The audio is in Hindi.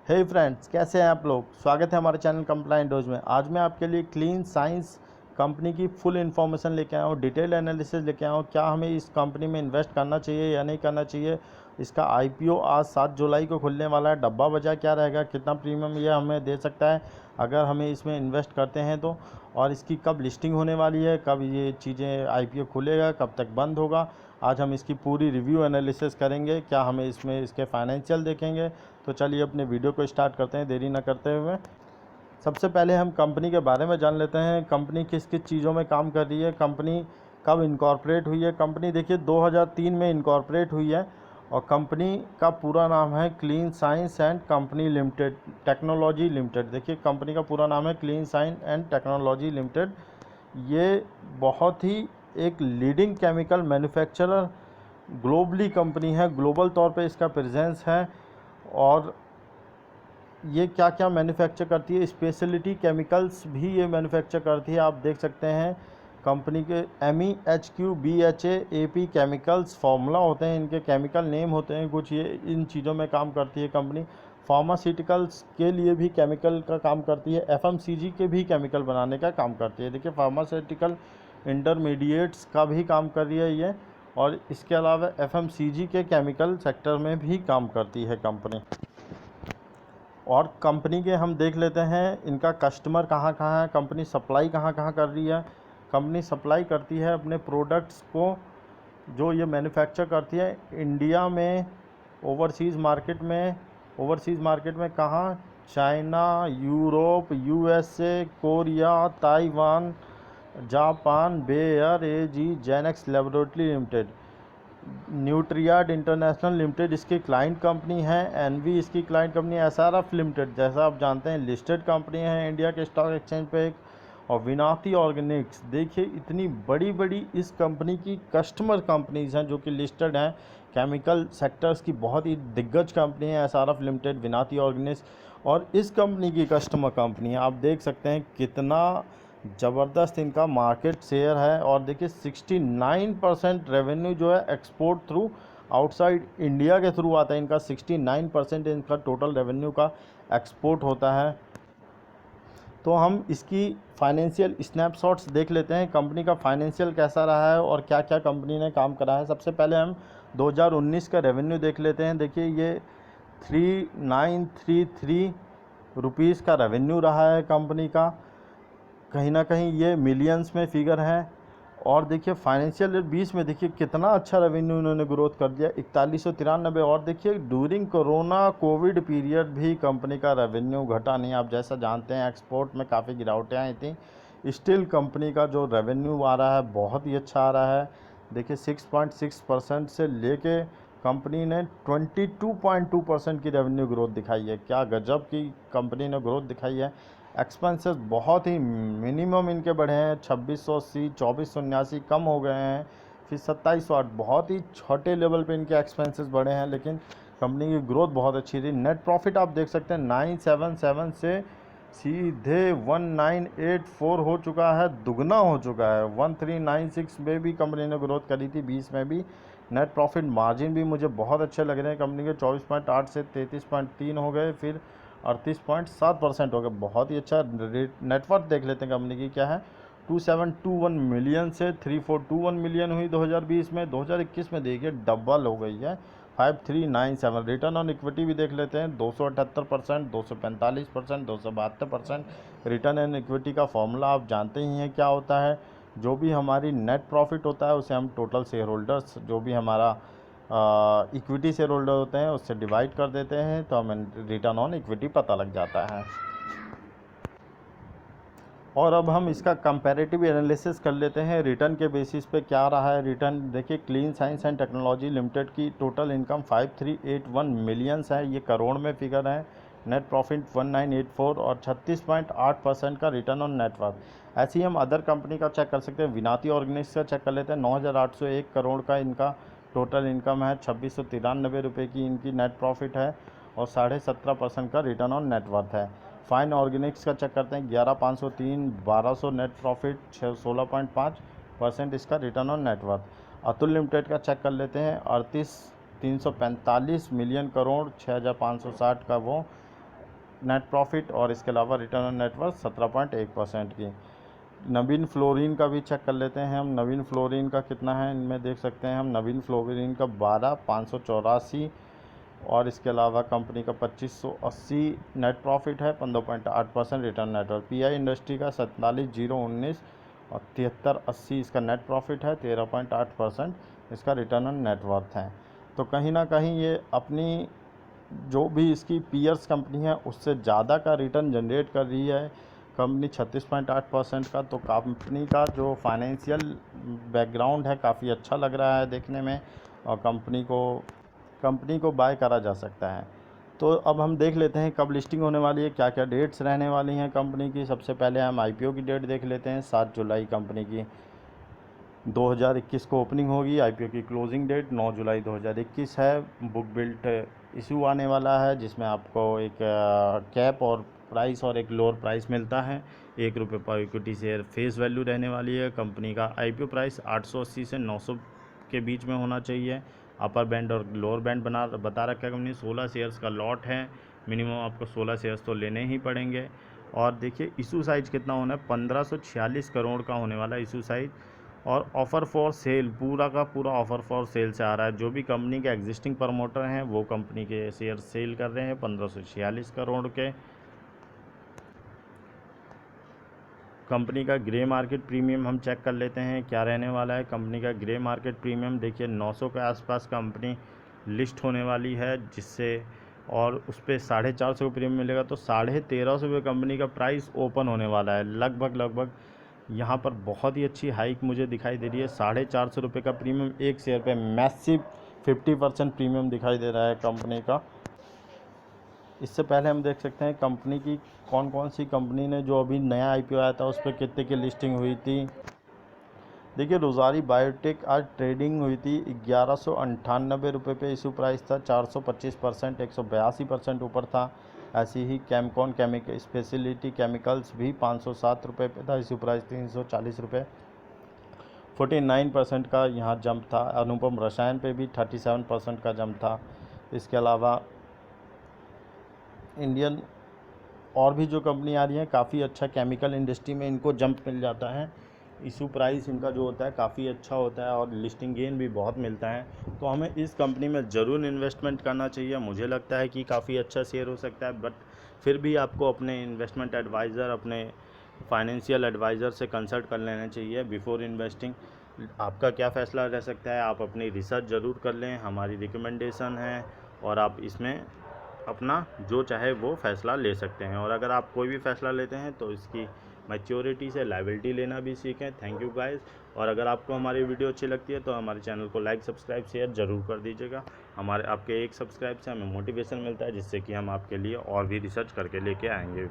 हे फ्रेंड्स, कैसे हैं आप लोग। स्वागत है हमारे चैनल कंप्लाइंट डोज में। आज मैं आपके लिए क्लीन साइंस कंपनी की फुल इन्फॉर्मेशन लेके आया हूँ, डिटेल एनालिसिस लेके आया हूँ। क्या हमें इस कंपनी में इन्वेस्ट करना चाहिए या नहीं करना चाहिए। इसका आईपीओ आज 7 जुलाई को खुलने वाला है। डब्बा बजा क्या रहेगा, कितना प्रीमियम ये हमें दे सकता है अगर हमें इसमें इन्वेस्ट करते हैं तो, और इसकी कब लिस्टिंग होने वाली है, कब ये चीज़ें आईपीओ खुलेगा, कब तक बंद होगा। आज हम इसकी पूरी रिव्यू एनालिसिस करेंगे। क्या हमें इसमें इसके फाइनेंशियल देखेंगे। तो चलिए अपने वीडियो को स्टार्ट करते हैं देरी ना करते हुए। सबसे पहले हम कंपनी के बारे में जान लेते हैं। कंपनी किस किस चीज़ों में काम कर रही है, कंपनी कब इनकॉर्पोरेट हुई है। कंपनी देखिए 2003 में इनकॉर्पोरेट हुई है और कंपनी का पूरा नाम है clean science and company limited technology limited. देखिए कंपनी का पूरा नाम है clean science and technology limited. ये बहुत ही एक leading chemical manufacturer globally company है, ग्लोबल तौर पे इसका प्रेजेंस है। और ये क्या क्या मैन्युफैक्चर करती है, स्पेशलिटी केमिकल्स भी ये मैन्युफैक्चर करती है। आप देख सकते हैं कंपनी के MEHQ BHA AP chemicals formula होते हैं, इनके केमिकल नेम होते हैं कुछ। ये इन चीज़ों में काम करती है कंपनी। फार्मास्यूटिकल्स के लिए भी केमिकल का काम करती है, FMCG के भी केमिकल बनाने का काम करती है। देखिए फार्मास्यूटिकल इंटरमीडिएट्स का भी काम कर रही है ये, और इसके अलावा FMCG के केमिकल सेक्टर में भी काम करती है कंपनी। और कंपनी के हम देख लेते हैं इनका कस्टमर कहाँ कहाँ है, कंपनी सप्लाई कहाँ कहाँ कर रही है। कंपनी सप्लाई करती है अपने प्रोडक्ट्स को जो ये मैन्युफैक्चर करती है इंडिया में, ओवरसीज़ मार्केट में कहाँ, China, Europe, USA, Korea, Taiwan, Japan, Bayer AG, Genex laboratory limited, Nutriad international limited इसकी क्लाइंट कंपनी है। एनवी इसकी क्लाइंट कंपनी है। SRF लिमिटेड जैसा आप जानते हैं लिस्टेड कंपनी है इंडिया के स्टॉक एक्सचेंज पे एक। और विनाती ऑर्गेनिक्स, देखिए इतनी बड़ी बड़ी इस कंपनी की कस्टमर कंपनीज हैं जो कि लिस्टेड हैं। केमिकल सेक्टर्स की बहुत ही दिग्गज कंपनी है SRF लिमिटेड, विनाती ऑर्गेनिक्स। और इस कंपनी की कस्टमर कंपनी है, आप देख सकते हैं कितना ज़बरदस्त इनका मार्केट शेयर है। और देखिए 69% रेवेन्यू जो है एक्सपोर्ट थ्रू आउटसाइड इंडिया के थ्रू आता है। इनका 69% इनका टोटल रेवेन्यू का एक्सपोर्ट होता है। तो हम इसकी फाइनेंशियल स्नैपशॉट्स देख लेते हैं, कंपनी का फाइनेंशियल कैसा रहा है और क्या क्या कंपनी ने काम करा है। सबसे पहले हम 2019 का रेवेन्यू देख लेते हैं। देखिए ये 3933 रुपीज़ का रेवेन्यू रहा है कंपनी का, कहीं ना कहीं ये मिलियंस में फिगर है। और देखिए फाइनेंशियल ईयर 20 में देखिए कितना अच्छा रेवेन्यू इन्होंने ग्रोथ कर दिया, 4193। और देखिए ड्यूरिंग कोरोना कोविड पीरियड भी कंपनी का रेवेन्यू घटा नहीं। आप जैसा जानते हैं एक्सपोर्ट में काफ़ी गिरावटें आई थी, स्टिल कंपनी का जो रेवेन्यू आ रहा है बहुत ही अच्छा आ रहा है। देखिए 6.6% से लेके कंपनी ने 22.2% की रेवेन्यू ग्रोथ दिखाई है। क्या गजब की कंपनी ने ग्रोथ दिखाई है। एक्सपेंसेस बहुत ही मिनिमम इनके बढ़े हैं, 2680, 2479 कम हो गए हैं, फिर 2708 बहुत ही छोटे लेवल पे इनके एक्सपेंसेस बढ़े हैं, लेकिन कंपनी की ग्रोथ बहुत अच्छी थी। नेट प्रॉफिट आप देख सकते हैं 977 से सीधे 1984 हो चुका है, दुगना हो चुका है। 1396 में भी कंपनी ने ग्रोथ करी थी, 20 में भी। नेट प्रॉफिट मार्जिन भी मुझे बहुत अच्छे लग रहे हैं कंपनी के, 24.8 से 33.3 हो गए, फिर 38.7% हो गए, बहुत ही अच्छा। नेटवर्थ देख लेते हैं कंपनी की क्या है, 2721 मिलियन से 3421 मिलियन हुई 2020 में। 2021 में देखिए डबल हो गई है, 5397। रिटर्न ऑन इक्विटी भी देख लेते हैं, 278%, 245%, 272%। रिटर्न ऑन इक्विटी का फॉर्मूला आप जानते ही हैं क्या होता है। जो भी हमारी नेट प्रॉफिट होता है उसे हम टोटल शेयर होल्डर्स, जो भी हमारा इक्विटी शेयर होल्डर होते हैं उससे डिवाइड कर देते हैं, तो हमें रिटर्न ऑन इक्विटी पता लग जाता है। और अब हम इसका कंपैरेटिव एनालिसिस कर लेते हैं, रिटर्न के बेसिस पे क्या रहा है रिटर्न। देखिए clean science and technology limited की टोटल इनकम 5381 मिलियंस है, ये करोड़ में फिगर है। नेट प्रॉफिट 1984 और 36.8% का रिटर्न ऑन नेटवर्थ। ऐसे ही हम अदर कंपनी का चेक कर सकते हैं। विनाती ऑर्गेनिक्स का चेक कर लेते हैं, 9801 करोड़ का इनका टोटल इनकम है, 2693 रुपये की इनकी नेट प्रॉफिट है, और 17.5% का रिटर्न ऑन नेटवर्थ है। फाइन ऑर्गेनिक्स का चेक करते हैं, 11503 1200 नेट प्रॉफिट, 16.5% इसका return on net worth. Atul limited का चेक कर लेते हैं, 38345 मिलियन करोड़, 6560 का वो नेट प्रॉफिट और इसके अलावा रिटर्न ऑन नेटवर्थ 17.1% की। नवीन फ्लोरिन का भी चेक कर लेते हैं हम। नवीन फ्लोरिन का कितना है, इनमें देख सकते हैं हम। नवीन फ्लोरिन का 12,584 और इसके अलावा कंपनी का 2580 नेट प्रॉफिट है, 15.8% रिटर्न नेटवर्थ। पीआई इंडस्ट्री का 47,019 और 7380 इसका नेट प्रॉफिट है, 13.8% इसका रिटर्न ऑन नेटवर्थ है। तो कहीं ना कहीं ये अपनी जो भी इसकी पीयर्स कंपनी है उससे ज़्यादा का रिटर्न जनरेट कर रही है कंपनी, 36.8% का। तो कंपनी का जो फाइनेंशियल बैकग्राउंड है काफ़ी अच्छा लग रहा है देखने में, और कंपनी को बाय करा जा सकता है। तो अब हम देख लेते हैं कब लिस्टिंग होने वाली है, क्या क्या डेट्स रहने वाली हैं कंपनी की। सबसे पहले हम आईपीओ की डेट देख लेते हैं। 7 जुलाई कंपनी की 2021 को ओपनिंग होगी। आईपीओ की क्लोजिंग डेट 9 जुलाई 2021 है। बुक बिल्ट इशू आने वाला है जिसमें आपको एक कैप और प्राइस और एक लोअर प्राइस मिलता है। ₹1 पर इक्विटी शेयर फेस वैल्यू रहने वाली है। कंपनी का आईपीओ प्राइस 880 से 900 के बीच में होना चाहिए। अपर बैंड और लोअर बैंड बता रखा है कंपनी। 16 शेयर्स का लॉट है, मिनिमम आपको 16 शेयर्स तो लेने ही पड़ेंगे। और देखिए इशू साइज कितना होना है, 1546 करोड़ का होने वाला इशू साइज। और ऑफ़र फॉर सेल पूरा का पूरा ऑफ़र फॉर सेल से आ रहा है। जो भी कंपनी के एग्जिस्टिंग प्रमोटर हैं वो कंपनी के शेयर सेल कर रहे हैं 1546 करोड़ के। कंपनी का ग्रे मार्केट प्रीमियम हम चेक कर लेते हैं क्या रहने वाला है। कंपनी का ग्रे मार्केट प्रीमियम देखिए 900 के आसपास कंपनी लिस्ट होने वाली है, जिससे और उस पर 450 का प्रीमियम मिलेगा, तो 1350 रुपये कंपनी का प्राइस ओपन होने वाला है। लगभग यहाँ पर बहुत ही अच्छी हाइक मुझे दिखाई दे रही है। 450 रुपये का प्रीमियम एक शेयर पे मैसिव 50% प्रीमियम दिखाई दे रहा है कंपनी का। इससे पहले हम देख सकते हैं कंपनी की कौन कौन सी कंपनी ने जो अभी नया आईपीओ आया था उस पर कितने की लिस्टिंग हुई थी। देखिए रोज़ारी बायोटेक आज ट्रेडिंग हुई थी 1198 रुपये पे इशू प्राइस था, 425% 182% ऊपर था। ऐसी ही कैमकॉन स्पेशलिटी केमिकल्स भी 507 रुपये पे था, इशू प्राइस 340 रुपये, 49% का यहाँ जंप था। अनुपम रसायन पे भी 37% का जंप था। इसके अलावा इंडियन और भी जो कंपनी आ रही हैं काफ़ी अच्छा केमिकल इंडस्ट्री में इनको जंप मिल जाता है। इशू प्राइस इनका जो होता है काफ़ी अच्छा होता है और लिस्टिंग गेन भी बहुत मिलता है। तो हमें इस कंपनी में ज़रूर इन्वेस्टमेंट करना चाहिए। मुझे लगता है कि काफ़ी अच्छा शेयर हो सकता है, बट फिर भी आपको अपने इन्वेस्टमेंट एडवाइज़र, अपने फाइनेंशियल एडवाइज़र से कंसल्ट कर लेना चाहिए बिफोर इन्वेस्टिंग। आपका क्या फ़ैसला रह सकता है, आप अपनी रिसर्च ज़रूर कर लें, हमारी रिकमेंडेशन है, और आप इसमें अपना जो चाहे वो फ़ैसला ले सकते हैं। और अगर आप कोई भी फ़ैसला लेते हैं तो इसकी मैच्योरिटी से लायबिलिटी लेना भी सीखें। Thank you guys. और अगर आपको हमारी वीडियो अच्छी लगती है तो हमारे चैनल को लाइक, सब्सक्राइब, शेयर ज़रूर कर दीजिएगा। आपके एक सब्सक्राइब से हमें मोटिवेशन मिलता है, जिससे कि हम आपके लिए और भी रिसर्च करके लेके आएंगे।